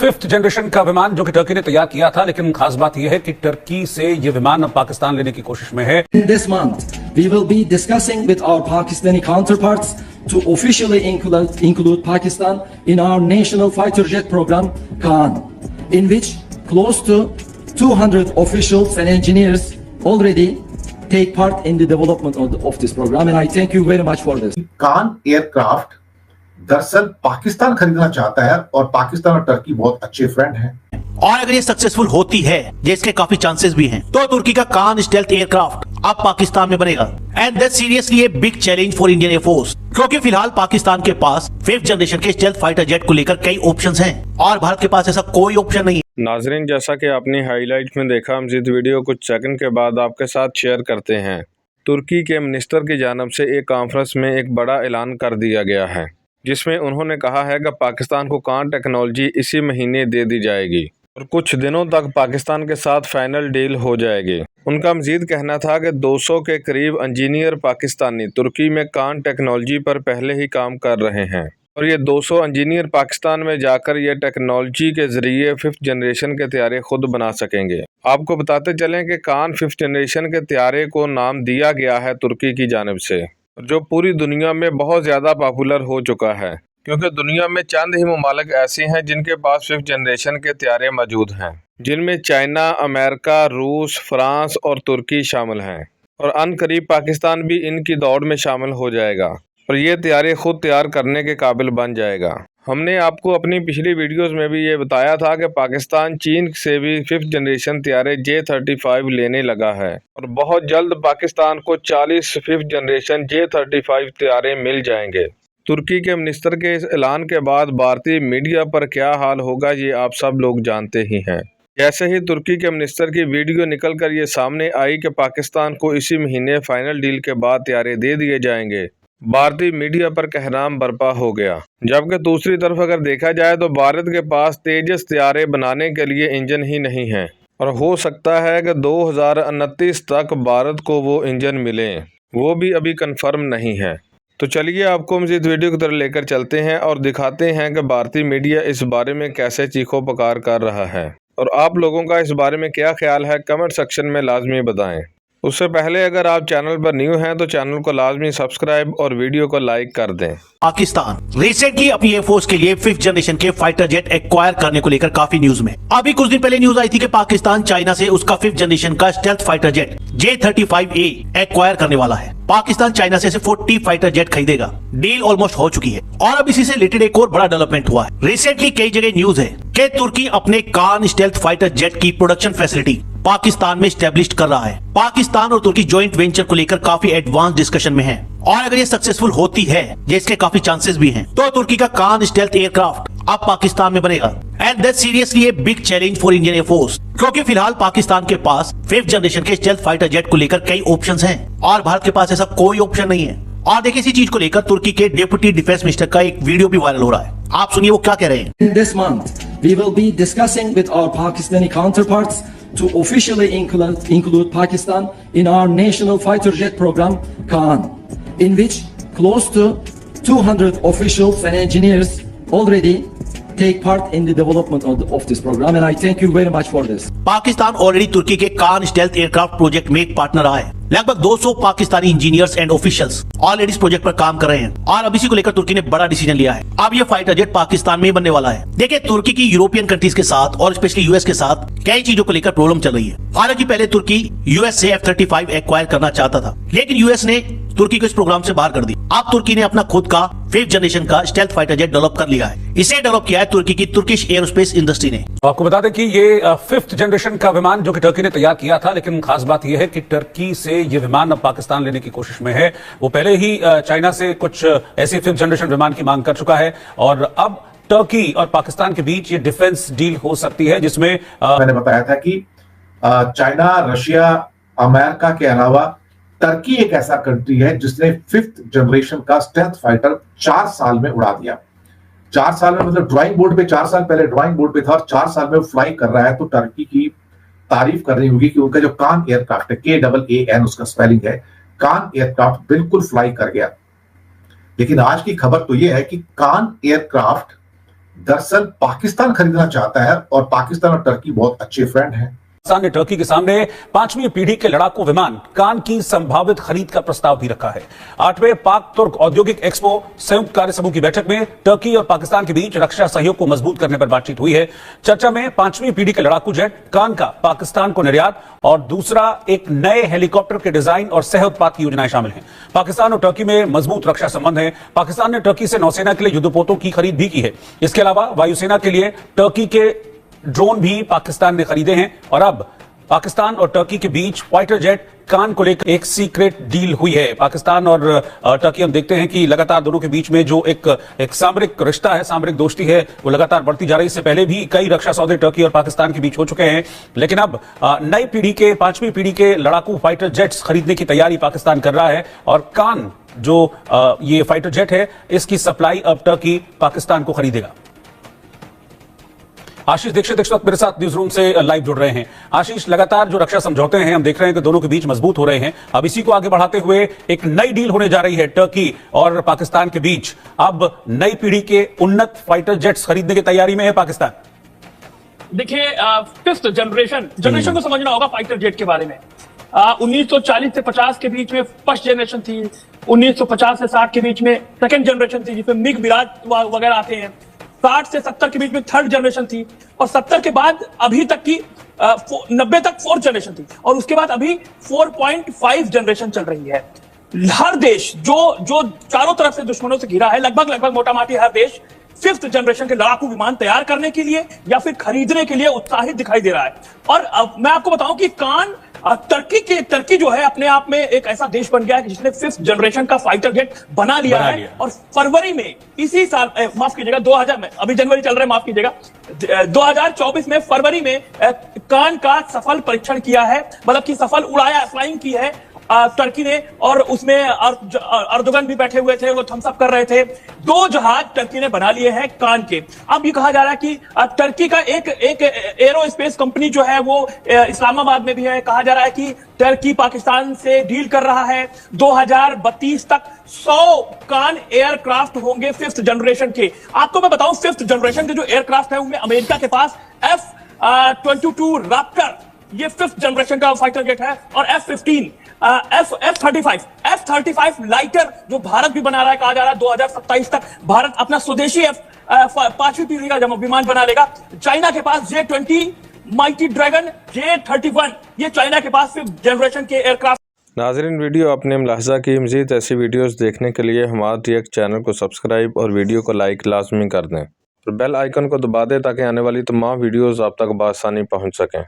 Fifth generation का विमान जो कि टर्की ने तैयार किया था, लेकिन खास बात यह है कि टर्की से ये विमान अब पाकिस्तान लेने की कोशिश में है। This month, we will be discussing with our Pakistani counterparts to officially include Pakistan in our national fighter jet program, Khan, in which close to 200 officials and engineers already take part in the development of this program, and I thank you very much for this. कान aircraft दरअसल पाकिस्तान खरीदना चाहता है और पाकिस्तान और Turkey बहुत अच्छे friend हैं। और अगर ये सक्सेसफुल होती है, जिसके काफी चांसेस भी हैं, तो तुर्की का कान स्टेल्थ एयरक्राफ्ट अब पाकिस्तान में बनेगा। And that's seriously a big challenge for Indian air force, क्योंकि फिलहाल पाकिस्तान के पास फिफ्थ जनरेशन के स्टेल्थ फाइटर जेट को लेकर कई ऑप्शंस हैं और भारत के पास ऐसा कोई ऑप्शन नहीं है। नाजरीन, जैसा कि आपने हाईलाइट में देखा, हम इस वीडियो कुछ सेकंड के बाद आपके साथ शेयर करते हैं। तुर्की के मिनिस्टर की जानिब से एक कॉन्फ्रेंस में एक बड़ा ऐलान कर दिया गया है, जिसमें उन्होंने कहा है कि पाकिस्तान को कान टेक्नोलॉजी इसी महीने दे दी जाएगी और कुछ दिनों तक पाकिस्तान के साथ फाइनल डील हो जाएगी। उनका मजीद कहना था कि 200 के करीब इंजीनियर पाकिस्तानी तुर्की में कान टेक्नोलॉजी पर पहले ही काम कर रहे हैं और ये 200 इंजीनियर पाकिस्तान में जाकर ये टेक्नोलॉजी के ज़रिए फिफ्थ जनरेशन के तैयारे खुद बना सकेंगे। आपको बताते चलें कि कान फिफ्थ जनरेशन के तैयारे को नाम दिया गया है तुर्की की जानिब से, जो पूरी दुनिया में बहुत ज़्यादा पॉपुलर हो चुका है, क्योंकि दुनिया में चंद ही ममालिक ऐसे हैं जिनके पास फिफ्थ जनरेशन के तैयारे मौजूद हैं, जिनमें चाइना, अमेरिका, रूस, फ्रांस और तुर्की शामिल हैं। और अनकरीब पाकिस्तान भी इनकी दौड़ में शामिल हो जाएगा और ये तैयारे खुद तैयार करने के काबिल बन जाएगा। हमने आपको अपनी पिछली वीडियोस में भी ये बताया था कि पाकिस्तान चीन से भी फिफ्थ जनरेशन तैयारे J-35 लेने लगा है और बहुत जल्द पाकिस्तान को 40 फिफ्थ जनरेशन J-35 तैयारे मिल जाएंगे। तुर्की के मिनिस्टर के इस ऐलान के बाद भारतीय मीडिया पर क्या हाल होगा, ये आप सब लोग जानते ही हैं। जैसे ही तुर्की के मिनिस्टर की वीडियो निकल कर ये सामने आई कि पाकिस्तान को इसी महीने फाइनल डील के बाद तैयारे दे दिए जाएंगे, भारतीय मीडिया पर कहराम बर्पा हो गया। जबकि दूसरी तरफ अगर देखा जाए तो भारत के पास तेजस तैयारे बनाने के लिए इंजन ही नहीं है और हो सकता है कि 2029 तक भारत को वो इंजन मिले, वो भी अभी कंफर्म नहीं है। तो चलिए आपको मज़ीद वीडियो की तरफ लेकर चलते हैं और दिखाते हैं कि भारतीय मीडिया इस बारे में कैसे चीखो पुकार कर रहा है और आप लोगों का इस बारे में क्या ख्याल है, कमेंट सेक्शन में लाजमी बताएं। उससे पहले अगर आप चैनल पर न्यू हैं तो चैनल को लाजमी सब्सक्राइब और वीडियो को लाइक कर दें। पाकिस्तान रिसेंटली अपनी एयरफोर्स के लिए फिफ्थ जनरेशन के फाइटर जेट एक्वायर करने को लेकर काफी न्यूज में। अभी कुछ दिन पहले न्यूज आई थी कि पाकिस्तान चाइना से उसका फिफ्थ जनरेशन का stealth fighter jet J-35A acquire करने वाला है। पाकिस्तान चाइना से 40 फाइटर जेट खरीदेगा। डील ऑलमोस्ट हो चुकी है और अब इसी से रिलेटेड एक और बड़ा डेवलपमेंट हुआ है। रिसेंटली कई जगह न्यूज है कि तुर्की अपने कान स्टेल्थ फाइटर जेट की प्रोडक्शन फैसिलिटी पाकिस्तान में स्टैब्लिश कर रहा है। पाकिस्तान और तुर्की जॉइंट वेंचर को लेकर काफी एडवांस डिस्कशन में है और अगर ये सक्सेसफुल होती है, जिसके काफी चांसेस भी हैं, तो तुर्की का कान स्टेल्थ एयरक्राफ्ट अब पाकिस्तान में बनेगा। And that's seriously a big challenge for Indian air force, क्योंकि फिलहाल पाकिस्तान के पास फिफ्थ जनरेशन के स्टेल्थ फाइटर जेट को लेकर कई ऑप्शंस हैं और भारत के पास ऐसा कोई ऑप्शन नहीं है। और देखिए, इसी चीज को लेकर तुर्की के डिप्टी डिफेंस मिनिस्टर का एक वीडियो भी वायरल हो रहा है। आप सुनिए वो क्या कह रहे हैं। This month, we will be discussing with our Pakistani counterparts to officially include Pakistan in our national fighter jet program, Khan, in which close to 200 officials and engineers already take part in the development of this program, and I thank you very much for this. Pakistan already तुर्की के Kaan stealth aircraft project में एक partner रहा है। लगभग 200 Pakistani engineers and officials already इस project पर काम कर रहे हैं और अब इसी को लेकर तुर्की ने बड़ा डिसीजन लिया है। अब ये फाइटर जेट पाकिस्तान में ही बनने वाला है। देखिए, तुर्की की यूरोपियन कंट्रीज के साथ और स्पेशली यूएस के साथ कई चीजों को लेकर प्रॉब्लम चल रही है। हालांकि पहले तुर्की यूएस से F-35 एक्वायर करना चाहता था, लेकिन यूएस ने तुर्की को इस प्रोग्राम से बाहर कर दी। अब तुर्की ने अपना खुद का फिफ्थ जनरेशन का स्टेल्थ फाइटर जेट डेवलप कर लिया है। इसे डेवलप किया है तुर्की की तुर्किश एयरोस्पेस इंडस्ट्री ने। आपको बता दें कि ये फिफ्थ जनरेशन का विमान जो कि टर्की ने तैयार किया था, लेकिन खास बात यह है कि टर्की से ये विमान अब पाकिस्तान लेने की कोशिश में है। वो पहले ही चाइना से कुछ ऐसी फिफ्थ जनरेशन विमान की मांग कर चुका है और अब टर्की और पाकिस्तान के बीच ये डिफेंस डील हो सकती है, जिसमें मैंने बताया था कि चाइना, रशिया, अमेरिका के अलावा टर्की एक ऐसा कंट्री है जिसने फिफ्थ जनरेशन का स्टेल्थ फाइटर 4 साल में उड़ा दिया। 4 साल में मतलब ड्राइंग बोर्ड पे 4 साल पहले ड्राइंग बोर्ड पे था और 4 साल में वो फ्लाई कर रहा है, तो टर्की की तारीफ करनी होगी कि उनका जो कान एयरक्राफ्ट है, KAAN उसका स्पेलिंग है, कान एयरक्राफ्ट बिल्कुल फ्लाई कर गया। लेकिन आज की खबर तो यह है कि कान एयरक्राफ्ट दरअसल पाकिस्तान खरीदना चाहता है और पाकिस्तान और टर्की बहुत अच्छे फ्रेंड हैं। पाकिस्तान ने टर्की के सामने 5वीं पीढ़ी के लड़ाकू विमान कान की संभावित खरीद का प्रस्ताव भी रखा है। 8वें पाक तुर्क औद्योगिक एक्सपो संयुक्त कार्य समूह की बैठक में टर्की और पाकिस्तान के बीच रक्षा सहयोग को मजबूत करने पर बातचीत हुई है। चर्चा में 5वीं पीढ़ी के लड़ाकू जेट कान का पाकिस्तान को निर्यात और दूसरा एक नए हेलीकॉप्टर के डिजाइन और सह उत्पाद की योजनाएं शामिल हैं। पाकिस्तान और टर्की में मजबूत रक्षा संबंध है। पाकिस्तान ने टर्की से नौसेना के लिए युद्धपोतों की खरीद भी की है। इसके अलावा वायुसेना के लिए टर्की के ड्रोन भी पाकिस्तान ने खरीदे हैं और अब पाकिस्तान और टर्की के बीच फाइटर जेट कान को लेकर एक सीक्रेट डील हुई है। पाकिस्तान और टर्की हम देखते हैं कि लगातार दोनों के बीच में जो एक सामरिक रिश्ता है, सामरिक दोस्ती है, वो लगातार बढ़ती जा रही है। इससे पहले भी कई रक्षा सौदे टर्की और पाकिस्तान के बीच हो चुके हैं, लेकिन अब नई पीढ़ी के 5वीं पीढ़ी के लड़ाकू फाइटर जेट्स खरीदने की तैयारी पाकिस्तान कर रहा है और कान जो ये फाइटर जेट है, इसकी सप्लाई अब टर्की पाकिस्तान को खरीदेगा। आशीष दीक्षित इस वक्त मेरे साथ न्यूज रूम से लाइव जुड़ रहे हैं। आशीष, लगातार जो रक्षा समझौते हैं हम देख रहे हैं कि दोनों के बीच मजबूत हो रहे हैं। अब इसी को आगे बढ़ाते हुए एक नई डील होने जा रही है टर्की और पाकिस्तान के बीच। अब नई पीढ़ी के उन्नत फाइटर जेट्स खरीदने की तैयारी में है पाकिस्तान। देखिए, 5th जनरेशन को समझना होगा फाइटर जेट के बारे में। 1940 से 50 के बीच में फर्स्ट जनरेशन थी, 1950 से 60 के बीच में सेकंड जनरेशन थी जिसमें मिग मिराज वगैरह आते हैं, 60 से 70 के बीच में थर्ड जनरेशन थी और 70 के बाद अभी तक की 90 तक फोर्थ जनरेशन थी और उसके बाद अभी 4.5 जनरेशन चल रही है। हर देश जो चारों तरफ से दुश्मनों से घिरा है, लगभग मोटा माटी हर देश 5th जनरेशन के लड़ाकू विमान तैयार करने के लिए या फिर खरीदने के लिए उत्साहित दिखाई दे रहा है। और अब मैं आपको बताऊं कि कान टर्की जो है अपने आप में एक ऐसा देश बन गया है कि जिसने 5th जनरेशन का फाइटर जेट बना लिया है और फरवरी में इसी साल, माफ कीजिएगा 2000 में, अभी जनवरी चल रहा है, माफ कीजिएगा 2024 में फरवरी में कान का सफल परीक्षण किया है, मतलब कि सफल उड़ाया, फ्लाइंग की है टर्की ने। और उसमें अर्दोगन भी बैठे हुए थे, वो थम्स अप कर रहे थे। 2 जहाज टर्की ने बना लिए हैं कान के। अब ये कहा जा रहा है कि टर्की का एक एरोस्पेस कंपनी जो है वो इस्लामाबाद में भी है। कहा जा रहा है कि टर्की पाकिस्तान से डील कर रहा है 2032 तक 100 कान एयरक्राफ्ट होंगे 5th जनरेशन के। आपको मैं बताऊं 5th जनरेशन के जो एयरक्राफ्ट है उनमें अमेरिका के पास F-22 रैप्टर ये 5th जनरेशन का फाइटर जेट है और F-15 F-35 लाइटर जो भारत भी बना रहा है। कहा जा रहा है 2027 तक भारत अपना स्वदेशी 5वीं पीढ़ी का विमान बना लेगा। चाइना के पास J-20 माइटी ड्रैगन, J-31 ये चाइना के पास 5th जनरेशन के एयरक्राफ्ट। नाजरीन, वीडियो आपने मुलाहिजा की। मज़ीद ऐसी वीडियोस देखने के लिए हमारे रिएक्ट चैनल को सब्सक्राइब और वीडियो को लाइक लाजमी कर दें और बेल आइकन को दबा दें ताकि आने वाली तमाम वीडियोस आप तक बआसानी पहुंच सकें।